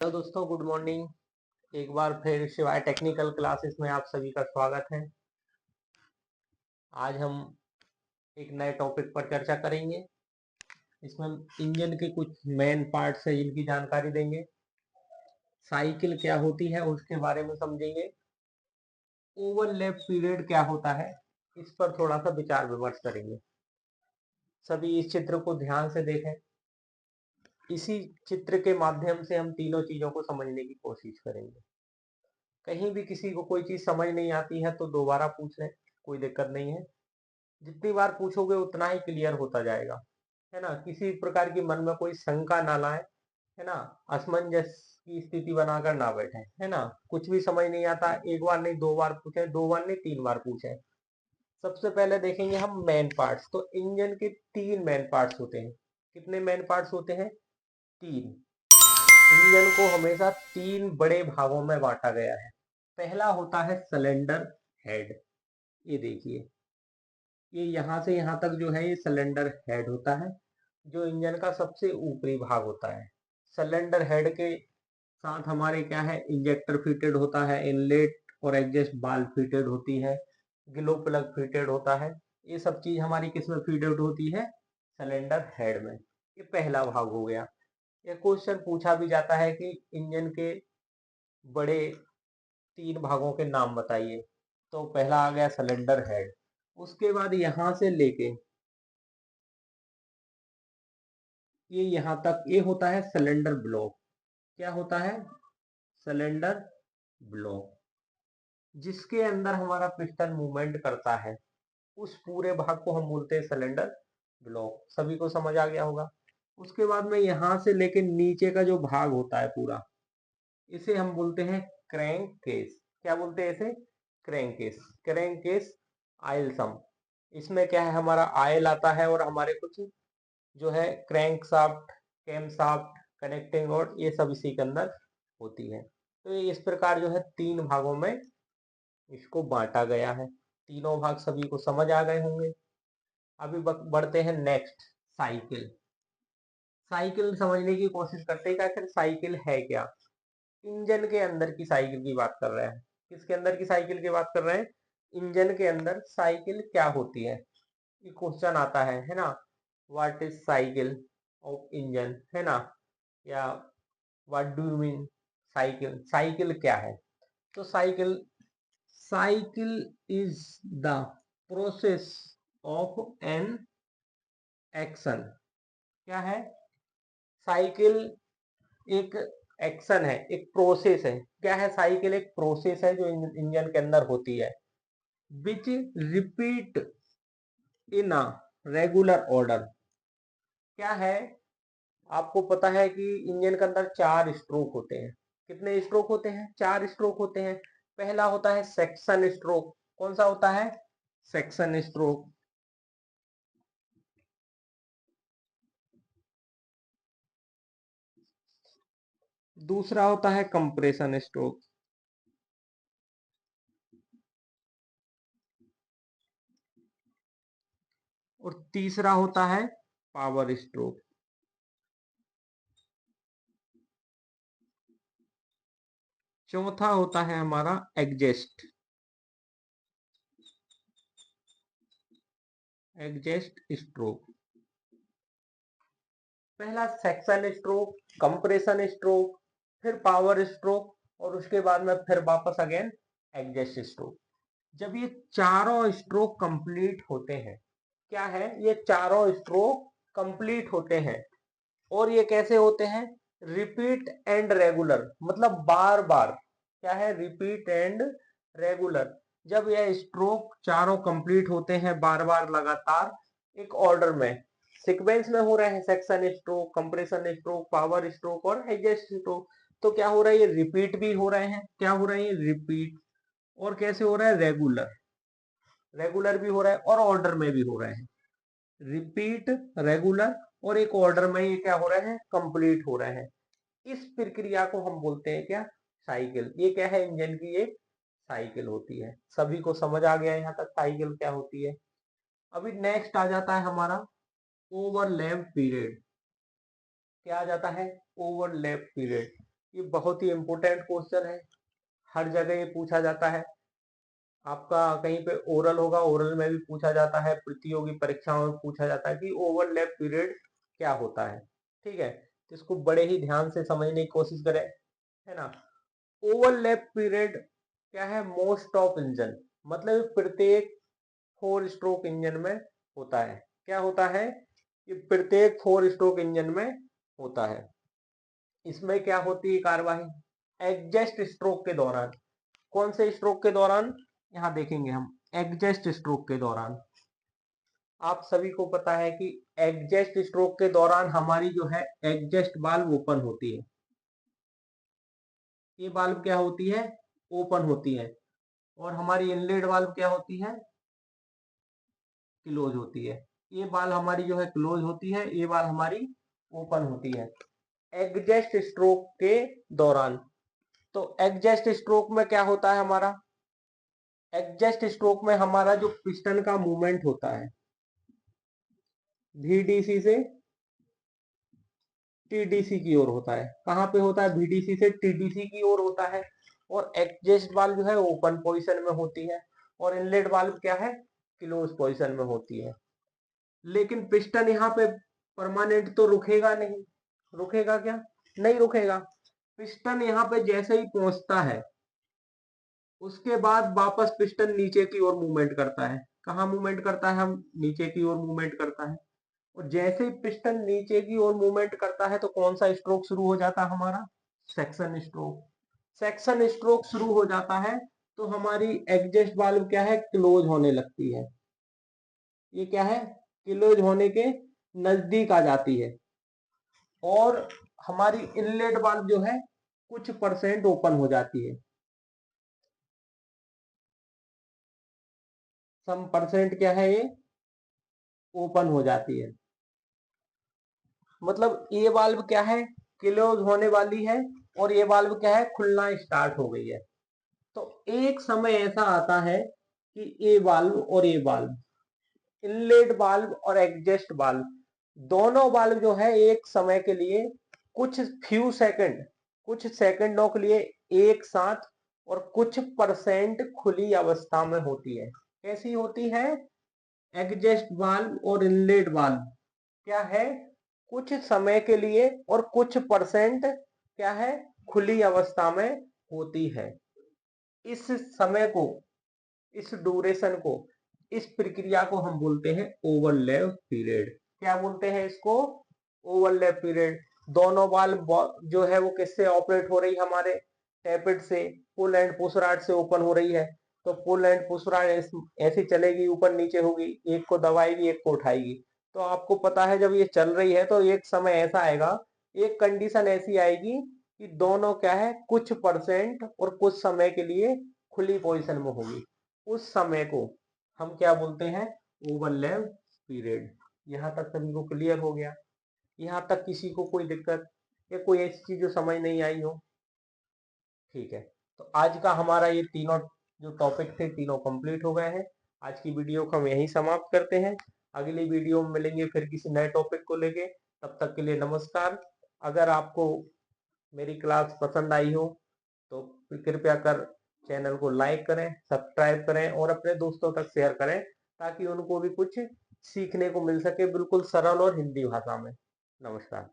Hello दोस्तों, good morning. एक बार फिर शिवाय टेक्निकल क्लासेस में आप सभी का स्वागत है। आज हम एक नए टॉपिक पर चर्चा करेंगे। इसमें हम इंजन के कुछ मेन पार्ट्स है जिनकी जानकारी देंगे। साइकिल क्या होती है उसके बारे में समझेंगे। ओवरलैप पीरियड क्या होता है इस पर थोड़ा सा विचार विमर्श करेंगे। सभी इस चित्र को ध्यान से देखें। इसी चित्र के माध्यम से हम तीनों चीजों को समझने की कोशिश करेंगे। कहीं भी किसी को कोई चीज समझ नहीं आती है तो दोबारा पूछ लें, कोई दिक्कत नहीं है। जितनी बार पूछोगे उतना ही क्लियर होता जाएगा, है ना। किसी प्रकार की मन में कोई शंका ना लाए, है ना। असमंजस की स्थिति बनाकर ना बैठे, है ना। कुछ भी समझ नहीं आता, एक बार नहीं दो बार पूछे, दो बार नहीं तीन बार पूछे। सबसे पहले देखेंगे हम मेन पार्ट्स। तो इंजन के तीन मेन पार्ट्स होते हैं। कितने मेन पार्ट्स होते हैं? तीन। इंजन को हमेशा तीन बड़े भागों में बांटा गया है। पहला होता है सिलेंडर हेड। ये देखिए, ये यहाँ से यहाँ तक जो है ये सिलेंडर हेड होता है, जो इंजन का सबसे ऊपरी भाग होता है। सिलेंडर हेड के साथ हमारे क्या है, इंजेक्टर फिटेड होता है, इनलेट और एग्जॉस्ट बाल्व फिटेड होती है, ग्लो प्लग फिटेड होता है। ये सब चीज हमारी किस में फिटेड होती है? सिलेंडर हेड में। ये पहला भाग हो गया। ये क्वेश्चन पूछा भी जाता है कि इंजन के बड़े तीन भागों के नाम बताइए। तो पहला आ गया सिलेंडर हेड। उसके बाद यहां से लेके ये यहां तक ये होता है सिलेंडर ब्लॉक। क्या होता है? सिलेंडर ब्लॉक, जिसके अंदर हमारा पिस्टन मूवमेंट करता है। उस पूरे भाग को हम बोलते हैं सिलेंडर ब्लॉक। सभी को समझ आ गया होगा। उसके बाद में यहां से लेके नीचे का जो भाग होता है पूरा, इसे हम बोलते हैं क्रैंक केस। क्या बोलते हैं इसे? Crankcase. Crankcase oil sump. इसमें क्या है, हमारा आयल आता है और हमारे कुछ जो है crank shaft, cam shaft, connecting rod, ये सब इसी के अंदर होती है। तो ये इस प्रकार जो है तीन भागों में इसको बांटा गया है। तीनों भाग सभी को समझ आ गए होंगे। अभी बढ़ते हैं नेक्स्ट, साइकिल। साइकिल समझने की कोशिश करते हैं कि आखिर साइकिल है क्या। इंजन के अंदर की साइकिल की बात कर रहे हैं। किसके अंदर की साइकिल की बात कर रहे हैं? इंजन के अंदर साइकिल क्या होती है, ये क्वेश्चन आता है ना। What is cycle of engine, है ना। या what do you mean cycle, cycle क्या है? तो cycle cycle is the process of an action. क्या है? साइकिल एक एक्शन है, एक प्रोसेस है। क्या है? साइकिल एक प्रोसेस है जो इंजन के अंदर होती है, which repeat in a regular order. क्या है? आपको पता है कि इंजन के अंदर चार स्ट्रोक होते हैं। कितने स्ट्रोक होते हैं? चार स्ट्रोक होते हैं। पहला होता है सेक्शन स्ट्रोक। कौन सा होता है? Section stroke. दूसरा होता है कंप्रेशन स्ट्रोक। और तीसरा होता है पावर स्ट्रोक। चौथा होता है हमारा एग्जेस्ट एग्जेस्ट स्ट्रोक। पहला सेक्शन स्ट्रोक, कंप्रेशन स्ट्रोक, फिर पावर स्ट्रोक, और उसके बाद में फिर वापस अगेन एग्जेस्ट स्ट्रोक। जब ये चारों स्ट्रोक कंप्लीट होते हैं, क्या है, ये चारों स्ट्रोक कंप्लीट होते हैं। और ये कैसे होते हैं? रिपीट एंड रेगुलर, मतलब बार बार। क्या है? Repeat and regular. जब यह स्ट्रोक चारों कंप्लीट होते हैं बार बार लगातार एक ऑर्डर में, सीक्वेंस में हो रहे हैं, section stroke, compression stroke, power stroke और एग्जेस्ट स्ट्रोक, तो क्या हो रहा है, ये रिपीट भी हो रहे हैं। क्या हो रहे हैं? रिपीट। और कैसे हो रहा है? रेगुलर। रेगुलर भी हो रहा है और ऑर्डर में भी हो रहे हैं। रिपीट, रेगुलर और एक ऑर्डर में ये क्या हो रहे हैं? कंप्लीट हो रहे हैं। इस प्रक्रिया को हम बोलते हैं क्या? साइकिल। ये क्या है? इंजन की एक साइकिल होती है। सभी को समझ आ गया यहाँ तक साइकिल क्या होती है। अभी नेक्स्ट आ जाता है हमारा ओवरलैप पीरियड। क्या आ जाता है? Overlap period. ये बहुत ही इंपॉर्टेंट क्वेश्चन है, हर जगह ये पूछा जाता है। आपका कहीं पे ओरल होगा, ओरल में भी पूछा जाता है, प्रतियोगी परीक्षाओं में पूछा जाता है कि ओवरलैप पीरियड क्या होता है। ठीक है, तो इसको बड़े ही ध्यान से समझने की कोशिश करें, है ना। ओवरलैप पीरियड क्या है, मोस्ट ऑफ इंजन, मतलब प्रत्येक 4 स्ट्रोक इंजन में होता है। क्या होता है, ये प्रत्येक 4 स्ट्रोक इंजन में होता है। इसमें क्या होती है कार्यवाही, एग्जस्ट स्ट्रोक के दौरान। कौन से स्ट्रोक के दौरान, यहां देखेंगे हम, एग्जस्ट स्ट्रोक के दौरान। आप सभी को पता है कि एग्जस्ट स्ट्रोक के दौरान हमारी जो है एग्जस्ट वाल्व ओपन होती है। ये वाल्व क्या होती है, ओपन होती है, और हमारी इनलेट वाल्व क्या होती है, क्लोज होती है। ये वाल्व हमारी जो है क्लोज होती है, ये वाल्व हमारी ओपन होती है एग्जस्ट स्ट्रोक के दौरान। तो एग्जस्ट स्ट्रोक में क्या होता है हमारा, एग्जस्ट स्ट्रोक में हमारा जो पिस्टन का मूवमेंट होता है VDC से TDC की ओर होता है। कहां पे होता है, VDC से TDC की ओर होता है। और एग्जस्ट वाल्व जो है ओपन पोजीशन में होती है, और इनलेट वाल्व क्या है, क्लोज पोजीशन में होती है। लेकिन पिस्टन यहाँ पे परमानेंट तो रुकेगा नहीं, रुकेगा क्या, नहीं रुकेगा। पिस्टन यहाँ पे जैसे ही पहुंचता है उसके बाद वापस पिस्टन नीचे की ओर मूवमेंट करता है। कहाँ मूवमेंट करता है, हम नीचे की ओर मूवमेंट करता है। और जैसे ही पिस्टन नीचे की ओर मूवमेंट करता है तो कौन सा स्ट्रोक शुरू हो जाता है हमारा, सेक्शन स्ट्रोक। सेक्शन स्ट्रोक शुरू हो जाता है तो हमारी एग्जस्ट वाल्व क्या है, क्लोज होने लगती है। ये क्या है, क्लोज होने के नजदीक आ जाती है। और हमारी इनलेट वाल्व जो है कुछ परसेंट ओपन हो जाती है, सम परसेंट क्या है, ये ओपन हो जाती है। मतलब ये वाल्व क्या है, क्लोज होने वाली है, और ये वाल्व क्या है, खुलना स्टार्ट हो गई है। तो एक समय ऐसा आता है कि ये वाल्व और ये वाल्व, इनलेट वाल्व और एग्जस्ट वाल्व, दोनों वाल्व जो है एक समय के लिए कुछ फ्यू सेकंड, कुछ सेकंडों के लिए एक साथ और कुछ परसेंट खुली अवस्था में होती है। कैसी होती है, एग्जस्ट वाल्व और इनलेट वाल्व क्या है, कुछ समय के लिए और कुछ परसेंट क्या है, खुली अवस्था में होती है। इस समय को, इस ड्यूरेशन को, इस प्रक्रिया को हम बोलते हैं ओवरलैप पीरियड। क्या बोलते हैं इसको, ओवरलैप पीरियड। दोनों वाल्व जो है वो किससे ऑपरेट हो रही है, हमारे टैपेट से, पुल एंड पुश रॉड से ओपन हो रही है। तो पुल एंड पुश रॉड ऐसी चलेगी, ऊपर नीचे होगी, एक को दबाएगी एक को उठाएगी। तो आपको पता है जब ये चल रही है तो एक समय ऐसा आएगा, एक कंडीशन ऐसी आएगी कि दोनों क्या है, कुछ परसेंट और कुछ समय के लिए खुली पोजीशन में होगी। उस समय को हम क्या बोलते हैं, ओवरलैप पीरियड। यहाँ तक सभी को क्लियर हो गया, यहाँ तक किसी को कोई दिक्कत या कोई ऐसी चीज जो समझ नहीं आई हो, ठीक है। तो आज का हमारा ये तीनों जो टॉपिक थे तीनों कंप्लीट हो गए हैं। आज की वीडियो को हम यहीं समाप्त करते हैं, अगली वीडियो में मिलेंगे फिर किसी नए टॉपिक को लेके। तब तक के लिए नमस्कार। अगर आपको मेरी क्लास पसंद आई हो तो कृपया कर चैनल को लाइक करें, सब्सक्राइब करें और अपने दोस्तों तक शेयर करें, ताकि उनको भी कुछ सीखने को मिल सके, बिल्कुल सरल और हिंदी भाषा में। नमस्कार।